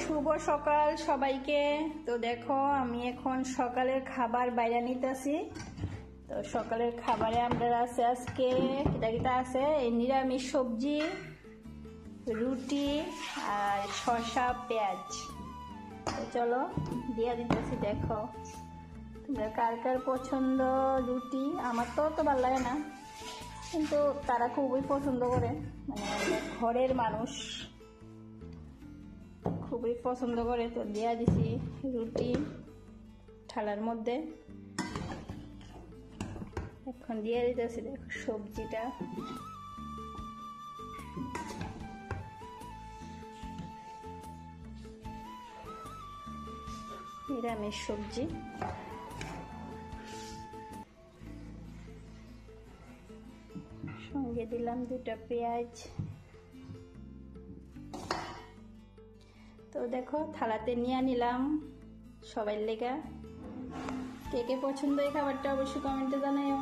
শুভ সকাল সবাইকে। তো দেখো আমি এখন সকালের খাবার বাইরে নিতেছি। তো সকালের খাবারে আমরা আছে আজকে কিটা আছে নিরামিষ সবজি, রুটি আর শসা পেঁয়াজ। তো চলো দিয়ে দিতেছি। দেখো তোমরা কার কার পছন্দ রুটি, আমার তো অত ভালো লাগে না, কিন্তু তারা খুবই পছন্দ করে, মানে ঘরের মানুষ খুবই পছন্দ করে। তো দিয়ে দিছি রুটি থালার মধ্যে। এখন দিয়ে দিতেছি দেখো সবজিটা। নিরামিষ সবজি, সঙ্গে দিলাম 2টা পেঁয়াজ। তো দেখো থালাতে নিয়ে নিলাম সবাই লেগা। কে কে পছন্দ এই খাবারটা অবশ্যই কমেন্টে জানাইও।